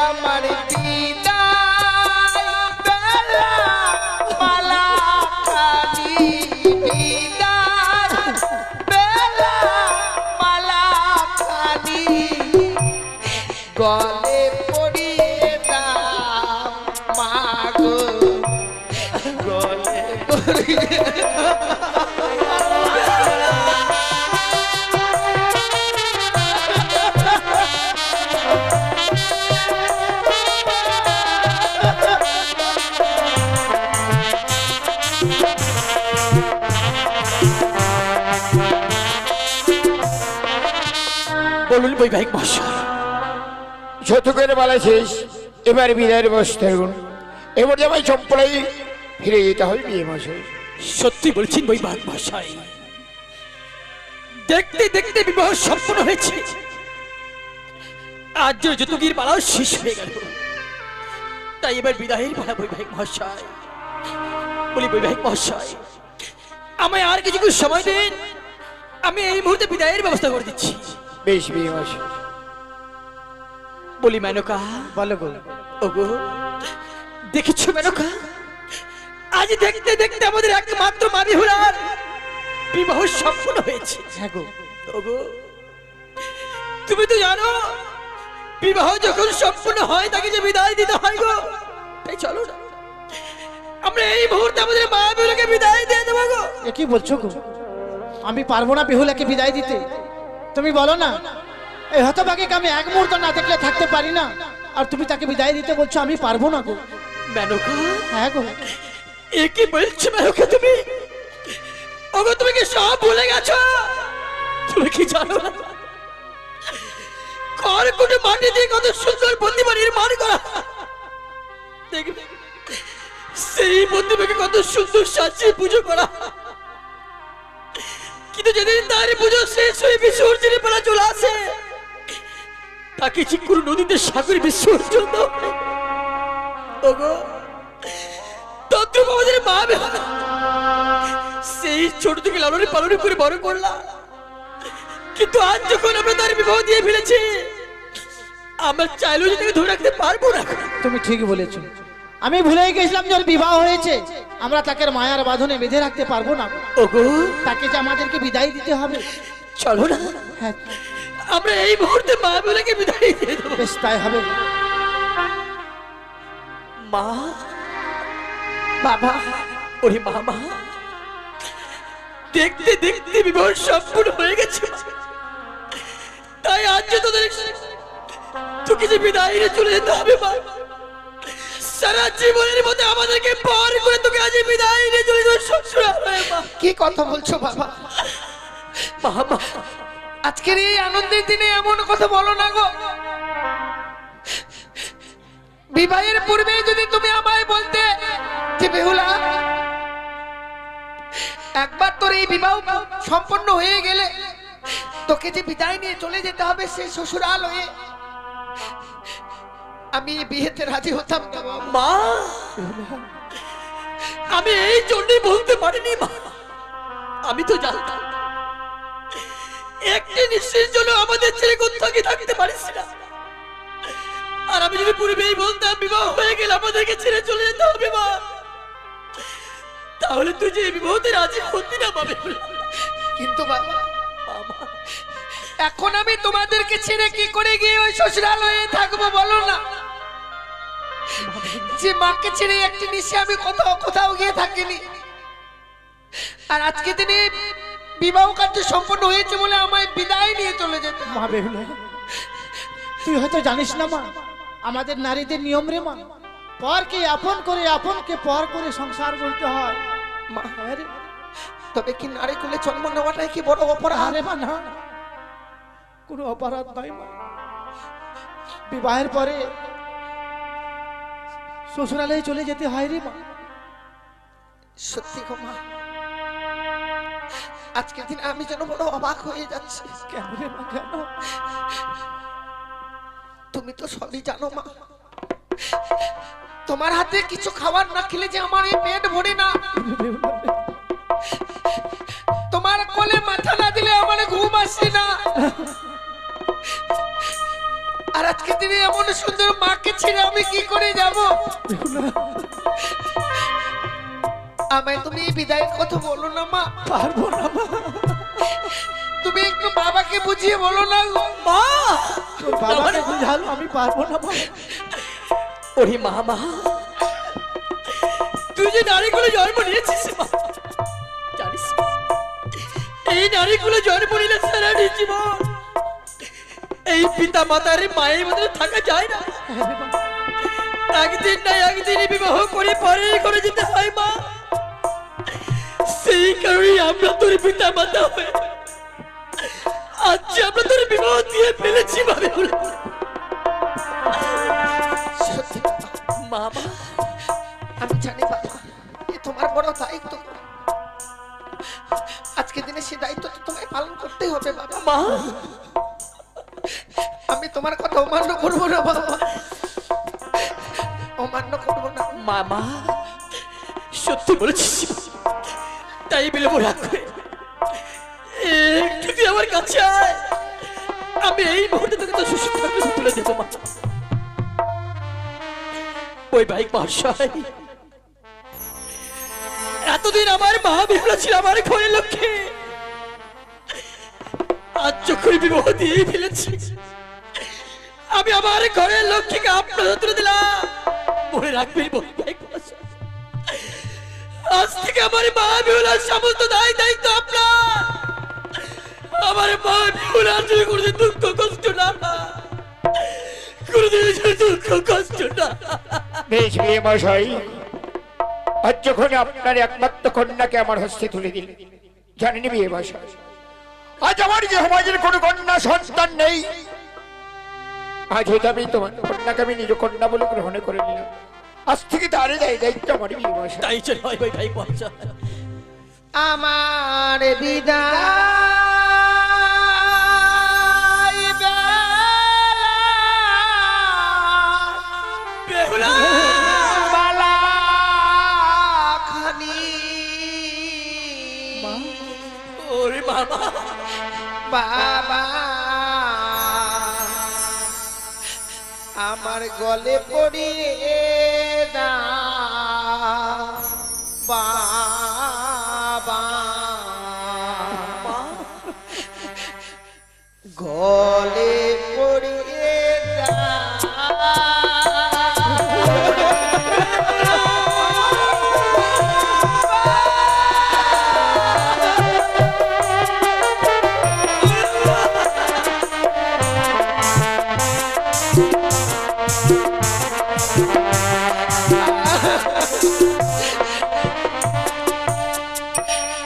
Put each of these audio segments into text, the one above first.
আমার বিদায় বেলা মালা খানি বিদায় বেলা মালা খানি গলে পড়িয়ে দাও মাগো গলে পড়িয়ে বলুন বৈবাহিক মহাশয়। যতক্ষণ বেলা শেষ, এবার বিদায়ের বসতে হবে। এবার জামাই চম্পলাই ফিরে যেতে হয় বিয়ে মাসে। সত্যি বলছেন বৈবাহিক মহাশয়, দেখতে দেখতে বিবাহ সম্পন্ন হয়েছে, আজ যতগীর পালাও শেষ হয়ে গেল। তাই এবার বিদায়ের পালা বৈবাহিক মহাশয়। বলি বৈবাহিক মহাশয়, আমায় আর কিছু সময় দিন, আমি এই মুহূর্তে বিদায়ের ব্যবস্থা করে দিচ্ছি। বেশ বিয়ে মাসে। বলি মেনকা, বলো গো। ওগো দেখেছো মেনকা, আজ দেখতে দেখতে আমাদের একমাত্র মা বিহুলার বিবাহ সম্পন্ন হয়েছে। হ্যাঁ গো। ওগো তুমি তো জানো, বিবাহ যখন সম্পূর্ণ হয় তাকে যে বিদায় দিতে হয় গো। তাই চলো না, আমরা এই মুহূর্তে আমাদের মা বিহুলাকে বিদায় দিয়ে দেবো গো। এ কি বলছো গো? আমি পারবো না বিহুলাকে বিদায় দিতে। তুমি বলো না, এই হতভাগীকে আমি এক মুহূর্ত না দেখলে থাকতে পারি না, আর তুমি তাকে বিদায় দিতে বলছো আমি পারবো না গো। মেনকা, হ্যাঁ গো। এ কি বলছো মেনকা তুমি? ওগো তুমি কি সব ভুলে গেছো? তুমি কি জানো না, খড়কুটো মাটি দিয়ে কত সুন্দর প্রতিমা নির্মাণ করা, দেখবে সেই প্রতিমাকে কত সুন্দর সাজিয়ে পুজো করা, কিন্তু যেদিন তার পুজো শেষ হয়ে বিসর্জনের বেলা চলে আসে, তাকে চিকুর নদীতে সাগরে বিসর্জন দাও। ওগো তদ্রুপ আমাদের মা বেহুলা সেই ছোট থেকে লালন পালন করে বড় করলাম, কিন্তু আজ যখন আমরা তার বিবাহ দিয়ে ফেলেছি, আমরা চাইলেও যে তাকে ধরে রাখতে পারবো না। তুমি ঠিক বলেছো, আমি ভুলেই গেছিলাম যে ওর বিবাহ হয়েছে, আমরা তাকে মায়ার বাঁধনে বেঁধে রাখতে পারবো না। ওগো তাকে যে আমাদেরকে বিদায় দিতে হবে। চলো না, হ্যাঁ আমরা এই মুহূর্তে মা বেহুলাকে বিদায় দিয়ে দেবো। বেশ তাই হবে। মা, বাবা, ওরে মামা, দেখতে দেখতে বিবাহ সম্পূর্ণ হয়ে গেছে, তাই আজ যে তোকে যে বিদায় নিয়ে চলে যেতে হবে মা, সারা জীবনের মধ্যে আমাদেরকে পার করে তোকে আজ বিদায় নিয়ে চলে যাবে শ্বশুরালয়ে। মা কি কথা বলছো বাবা? মামা, আজকের এই আনন্দের দিনে এমন কথা বলো না গো। বিবাহের পূর্বে যদি তুমি আমায় বলতে যে বেহুলা, একবার তোর এই বিবাহ সম্পন্ন হয়ে গেলে তোকে যে বিদায় নিয়ে চলে যেতে হবে সেই শ্বশুরালয়ে, আমি বিয়েতে রাজি হতাম না মা, আমি এই জন্যই বলতে পারিনি মা, আমি তো জানতাম একটি নিশ্চিত জন্য আমাদের ছেলে কোথাও থাকতে পারিস না, আর আমি যদি পূর্বেই বলতাম বিবাহ হয়ে গেলে আমাদেরকে ছেড়ে চলে যেতে হবে মা, তাহলে তুই যে বিবাহতে রাজি হতি না পাবে। কিন্তু বাবা, এখন আমি তোমাদেরকে ছেড়ে কি করে গিয়ে ওই শ্বশুরালয়ে থাকবো বলো না? যে মাকে ছেড়ে একটি নিশে আমি কোথাও গিয়ে থাকিনি, আর আজকে দিনে বিবাহ কার্য সম্পন্ন হয়েছে বলে আমায় বিদায় নিয়ে চলে যেতে। মা বেহুলা, তুই হয়তো জানিস না মা, আমাদের নারীদের নিয়ম রে মা, পরকে আপন করে আপনকে পর করে সংসার করতে হয় মা। তবে কি নারী কুলে জন্ম নেওয়াটাই কি বড় অপরাধ? আরে মা না, কোনো অপরাধ নয় মা। বিবাহের পরে শ্বশুরালয়ে চলে যেতে হয় রে মা। সত্যি গো মা, আজকের দিন আমি যেন বড় অবাক হয়ে যাচ্ছি। কেন রে মা, কেন? তুমি তো সবই জানো মা, তোমার হাতে কিছু খাবার না খেলে যে আমার এই পেট ভরে না, তোমার কোলে মাথা না দিলে আমার ঘুম আসে না, আর আজকে দিনে এমন সুন্দর মাকে ছেড়ে আমি কি করে যাব? আমায় তুমি বিদায়ের কথা বলো না মা। পারবো না মা। তুমি একটু বাবাকে বুঝিয়ে বলো না গো। মা তোর বাবাকে বুঝালো আমি পারবো না মা। ওরে মা মা, তুই যে নারীগুলো জন্ম নিয়েছিস মা, জানিস মা, এই নারীগুলো জন্ম নিলে সারাটি জীবন এই পিতা মাতার মায়ের মধ্যে থাকা যায় না। একদিন না একদিন বিবাহ করে পরে করে যেতে হয় মা। সেই কারণে আমরা তোর পিতা মাতা হয়ে আজ আমরা তোর বিবাহ দিয়ে ফেলেছি ভাবে বলে। সত্যি মামা, আমি জানি বাবা, এ তোমার বড় দায়িত্ব। আজকে দিনে সে দায়িত্ব তো তোমায় পালন করতেই হবে বাবা। মা আমি তোমার কথা অমান্য করবো না বাবা, অমান্য করবো না। মামা সত্যি বলেছিস, তাই বিলম্ব রাখ করে একটু তুই আমার কাছে আয়, আমি এই মুহূর্তে তোকে তো সুস্থ থাকতে তুলে দেবো মা। ওই বাইক মহাশয়, এতদিন আমার মা বিহলা ছিল আমার ঘরের লক্ষ্যে, আজ যখন বিবাহ দিয়ে ফেলেছি আমি আমার ঘরের লক্ষ্মীকে আপনার তুলে দিলাম। মনে রাখবেন বাইক মহাশয়, আজ থেকে আমার মা বিহলার সমস্ত দায়িত্ব আপনার। আমার মা বিহলার জন্য কোনোদিন দুঃখ কষ্ট না, কোনোদিন দুঃখ কষ্ট না। বেশ বিয়ে মশাই, আজ যখন আপনার একমাত্র কন্যাকে আমার হস্তে তুলে দিল, জানেন বিয়ে মশাই, আজ আমার যে সমাজের কোনো কন্যা সন্তান নেই, আজ হয়তো আমি তোমার কন্যাকে আমি নিজ কন্যা বলে গ্রহণ করে নিলাম। আজ থেকে তারই দায়িত্ব আমার বিয়ে মশাই। তাই চল হয় ভাই ভাই মহাশয়। আমার বিদায় বেহুলা বালা খানি ওরে বাবা, বাবা আমার গলে পড়িয়ে দা বাবা, গলে পড়িয়ে দা।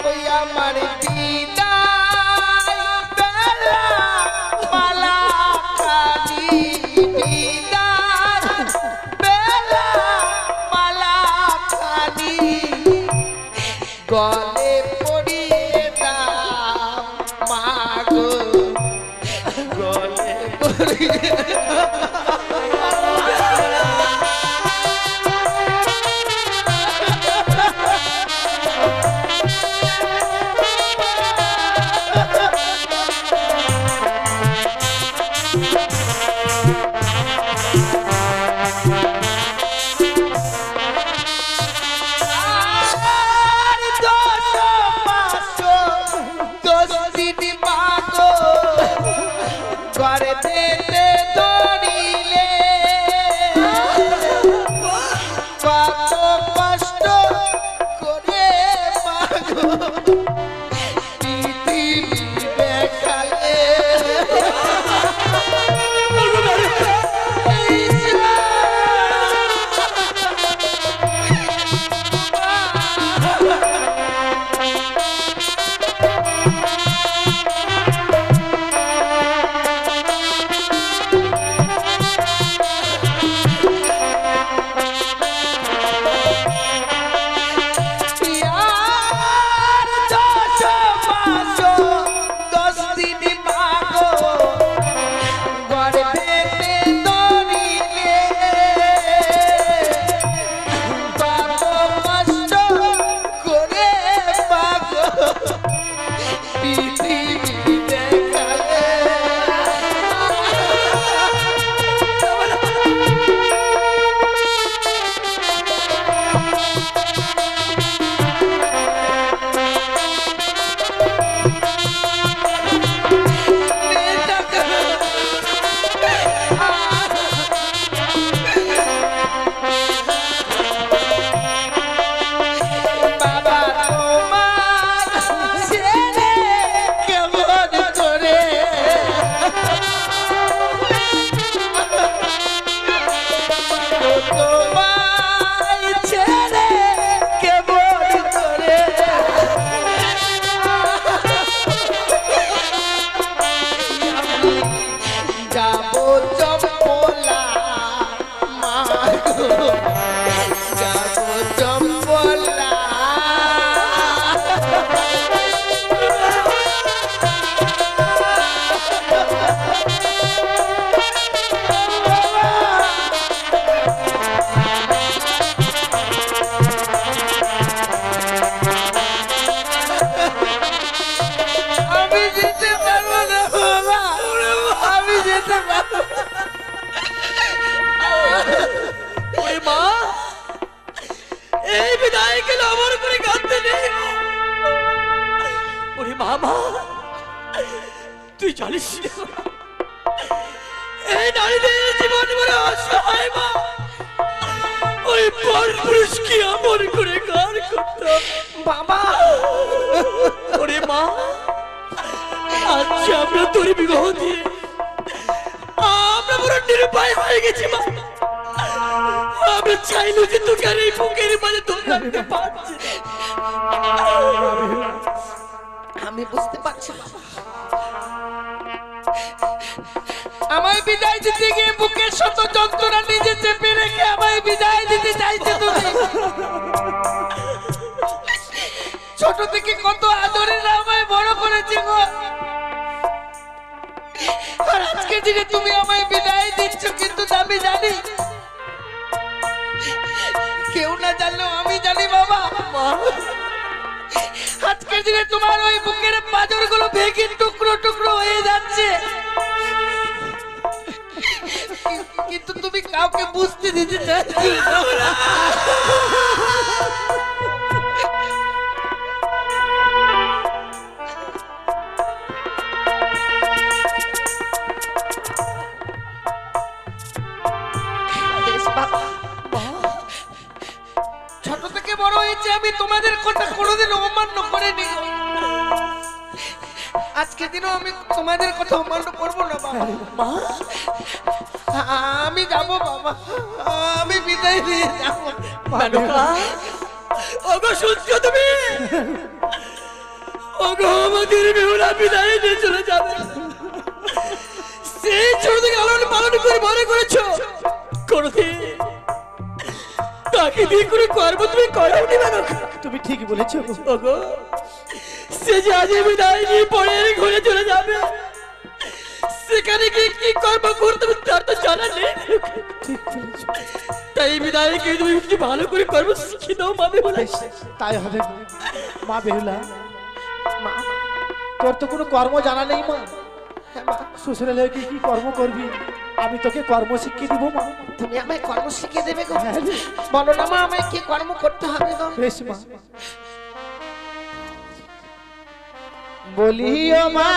ওই আমার বিদায় বেলা মালা খানি, বিদায় বেলা মালা খানি, গলে পড়িয়ে দাও মাগো, গলে পড়িয়ে জানিস না? এই নারীদের জীবন বড় অসহায় মা। ওই পর পুরুষকে আমর করে গান করতাম বাবা ওরে মা। আজ আমরা তোর বিবাহ দিয়ে আমরা বড় নিরুপায় হয়ে গেছি মা। আমরা চাইলো যে তোকে আর এই বুকের মাঝে ধরে রাখতে পারছি না। আমি বুঝতে পারছি বাবা, আমায় বিদায় দিতে গিয়ে বুকের শত যন্ত্রণা নিজে চেপে রেখে আমায় বিদায় দিতে চাইছে তুমি। ছোট থেকে কত আদরে আমায় বড় করেছে গো, আর আজকে দিনে তুমি আমায় বিদায় দিচ্ছ, কিন্তু আমি জানি, কেউ না জানলেও আমি জানি বাবা, আজকের দিনে তোমার ওই বুকের পাঁজর গুলো ভেঙে টুকরো টুকরো হয়ে যাচ্ছে, কিন্তু তুমি কাউকে বুঝতে দিতে চাচ্ছ না। ছোট থেকে বড় হয়েছে আমি তোমাদের কথা কোনোদিন অমান্য করিনি, আজকে দিনও আমি তোমাদের কথা অমান্য করবো না বাবা। মা আমি যাবো বাবা, আমি বিদায় নিয়ে যাবো। মেনকা, ওগো শুনছো তুমি? ওগো আমাদের বেহুলা বিদায় নিয়ে চলে যাবে। সেই ছোট থেকে লালন পালন করে বড় করেছো, কোনদিন তাকে দিয়ে করে কর্ম তুমি করাওনি মেনকা। তুমি ঠিকই বলেছো গো। ওগো সে যে আজ বিদায় নিয়ে পরে ঘুরে চলে যাবে, সেখানে গিয়ে কি কর্ম করতে হবে তার তো জানা নেই। ঠিক বলেছো। তাই বিদায়কে তুমি একটু ভালো করে কর্ম শিখে দাও মা বেহুলা। তাই হবে গো। মা বেহুলা, মা, তোর তো কোনো কর্ম জানা নেই মা। হ্যাঁ মা, শ্বশুরে লেগে কি কর্ম করবি, আমি তোকে কর্ম শিখিয়ে দিব মা। তুমি আমায় কর্ম শিখিয়ে দেবে গো? হ্যাঁ রে। বলো না মা, আমায় কি কর্ম করতে হবে গো? বেশ মা। বলিও মা,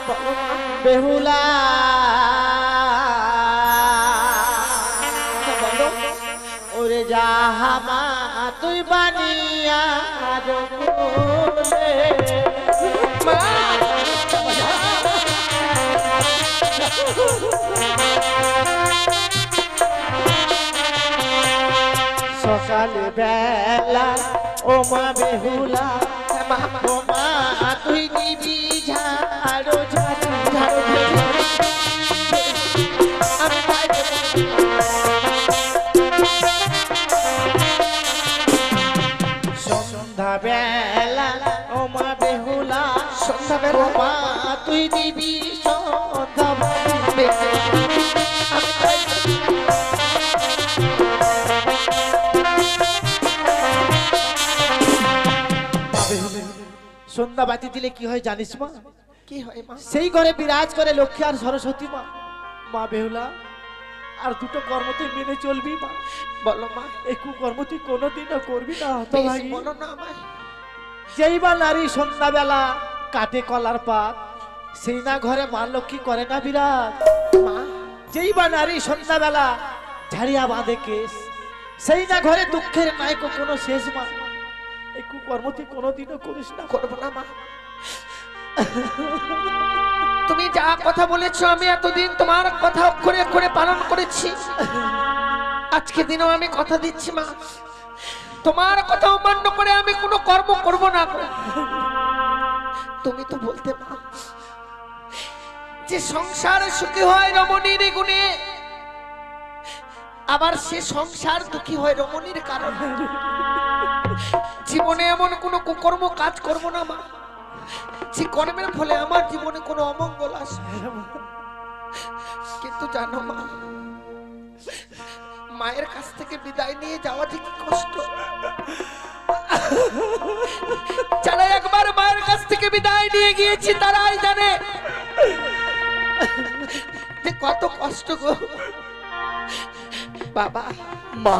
বলো মা। বেহুলা বলো ওরে যাহামা তুই বানিয়া রঘুলে। মা, সকালে বেলা ও মা বেহুলা, হ্যাঁ মা, ও মা তুই দিবি ঝাড়ো ঝাড়ো ঝাড়ো আমি তাই দেবো। সন্ধ্যা বেলা ও মা বেহুলা, সন্ধ্যাবেলা ও মা তুই দিবি সন্ধ্যা বেঁচে। আমি তাই দেবো। সন্ধ্যা বাতি দিলে কি হয় জানিস মা? কি হয় মা? সেই ঘরে বিরাজ করে লক্ষ্মী আর সরস্বতী মা। মা বেহুলা, আর দুটো কর্ম তুই মেনে চলবি মা। বলো মা। এই কুকর্ম তুই কোনোদিনও করবি না বেশ, হতভাগী। বলো না আমায়। যেই বা নারী সন্ধ্যাবেলা কাটে কলার পাত, সেই না ঘরে মা লক্ষ্মী করে না বিরাজ। মা, যেই বা নারী সন্ধ্যাবেলা ঝাড়িয়া বাঁধে কেস, সেই না ঘরে দুঃখের নায়ক কোনো শেষ মা। এই কুকর্ম তুই কোনোদিনও করিস না। করবো না মা। তুমি যা কথা বলেছো আমি এতদিন তোমার কথা অক্ষরে অক্ষরে পালন করেছি, আজকে দিনও আমি কথা দিচ্ছি মা, তোমার কথা অমান্য করে আমি কোনো কর্ম করব না গো। তুমি তো বলতে মা যে সংসার সুখী হয় রমণীর গুণে, আবার সে সংসার দুঃখী হয় রমণীর কারণে। জীবনে এমন কোনো কুকর্ম কাজ করব না মা, যে কর্মের ফলে আমার জীবনে কোনো অমঙ্গল আসে। কিন্তু জানো মা, মায়ের কাছ থেকে বিদায় নিয়ে যাওয়া যে কি কষ্ট, যারা একবার মায়ের কাছ থেকে বিদায় নিয়ে গিয়েছি তারাই জানে যে কত কষ্ট গো। বাবা, মা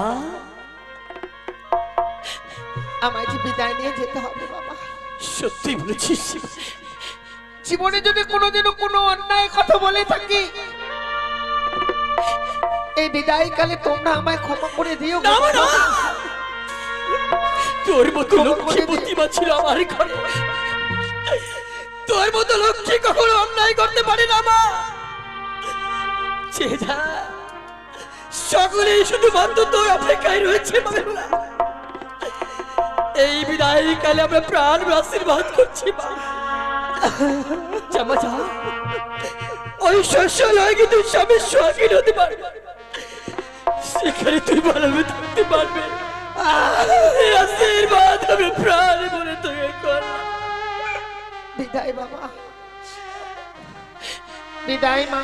আমায় যে বিদায় নিয়ে যেতে হবে বাবা। সত্যি বলেছিস। জীবনে যদি কোনোদিনও কোনো অন্যায় কথা বলে থাকি, এই বিদায় কালে তোমরা আমায় ক্ষমা করে দিও গো। না, না, তোর মতো লক্ষ্মী প্রতিমা ছিল আমার ঘরে, তোর মতো লক্ষ্মী কখনো অন্যায় করতে পারে না মা। যা সকলেই শুধুমাত্র তোর অপেক্ষায় রয়েছে মা বেহুলা। এই বিদায় কালে আমরা প্রাণ আশীর্বাদ করছি মা। জামা যা, ওই শস্যালয় কিন্তু স্বামী স্বাধীন হতে পারবে, সেখানে তুই ভালোভাবে থাকতে পারবে। এই আশীর্বাদ আমি প্রাণ বলে তোকে করলাম। বিদায় বাবা, বিদায় মা,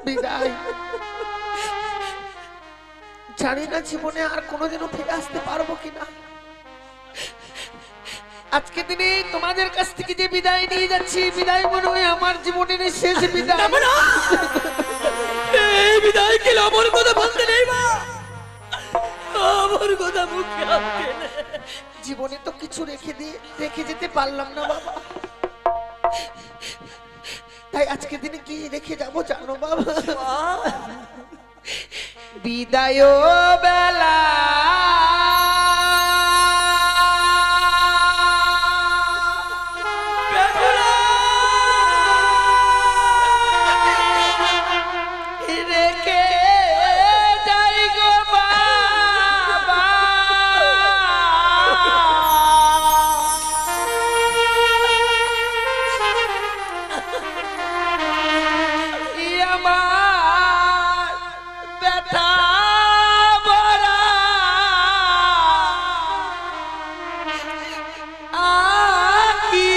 বিদায়। জানি না জীবনে আর কোনোদিনও ফিরে আসতে পারবো কিনা। আজকে দিনে তোমাদের কাছ থেকে যে বিদায় নিয়ে যাচ্ছি, বিদায় মনে হয় আমার জীবনের শেষ বিদায়। এই বিদায় কে আমার কথা বলতে নেই মা, আমার কথা মুখে আনতে নেই। জীবনে তো কিছু রেখে যেতে পারলাম না বাবা, তাই আজকে দিনে কি রেখে যাবো জানো বাবা? বিদায় বেলা রেখে যাই গো বাবা, আমার ব্যথা ভরা আখি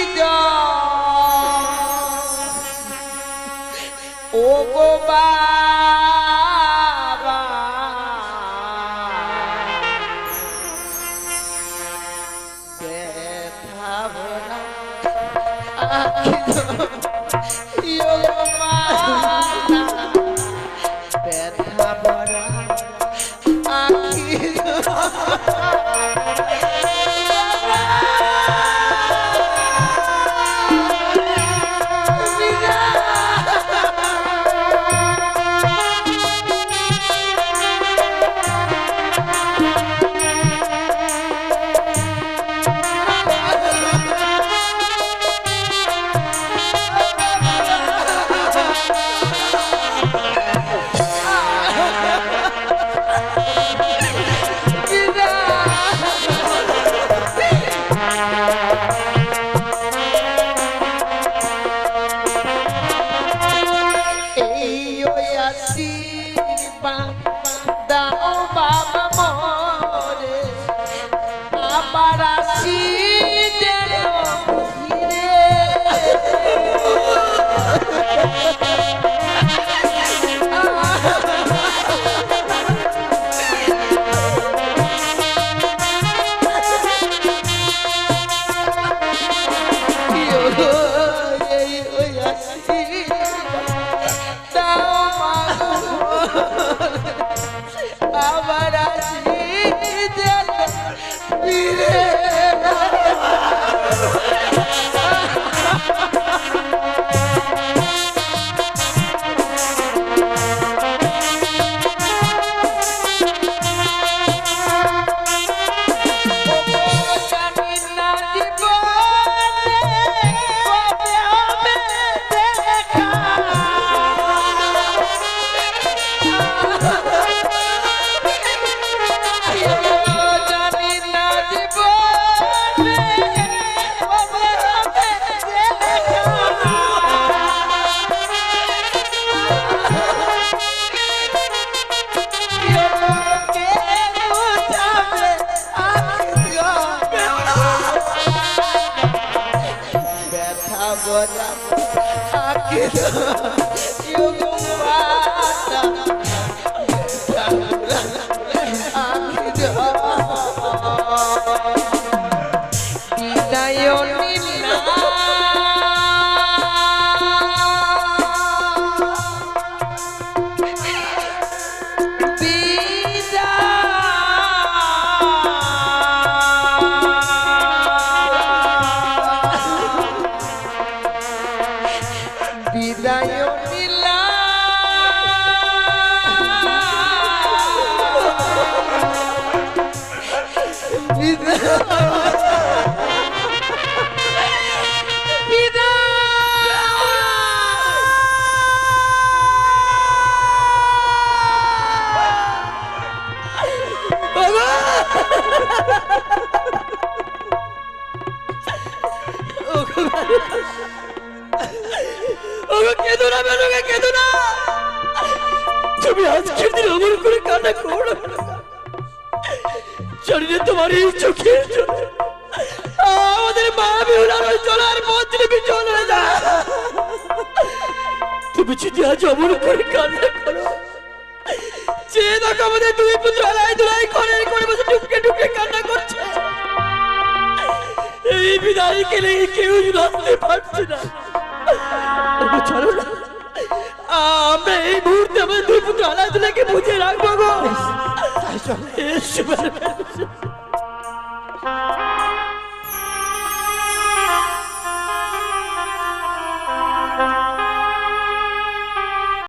ও গো বাবা, ব্যথা ভরা আখি ও গো মাতা, ব্যথা ভরা আখি দাও বাবা মোরে, আবার আসি যেন ফিরে। আবার আসি যেন ফিরে। জানি না জীবনে কবে হবে দেখা, জানি না জীবনে কবে হবে দেখা, কে বুঝাবে আখিও ব্যথা বলা আখিও গো মাতা, ব্যথা বলা আখিও বিদায় নিনা বিদায় বিদায় নিলাম কেঁদো না বেরোগে, কেঁদো না। তুমি আজকের দিন অমর করে কান্না করো না। জানি না তোমার এই চোখের জন্য আমাদের মা বেহুলার ওই চলার পথ তুমি চলে যা। তুমি যদি আজ অমর করে কান্না করো, যে দেখো আমাদের দুই পুত্র আলাই দুলাই করে বসে টুকরে টুকরে কান্না করছে। এই বিদায় গেলে কেউ রাখতে পারছে না। চলো না, আমরা এই মুহূর্তে আমাদের দুই পুত্র আলাই দুলাইকে বুঝিয়ে রাখবো গো।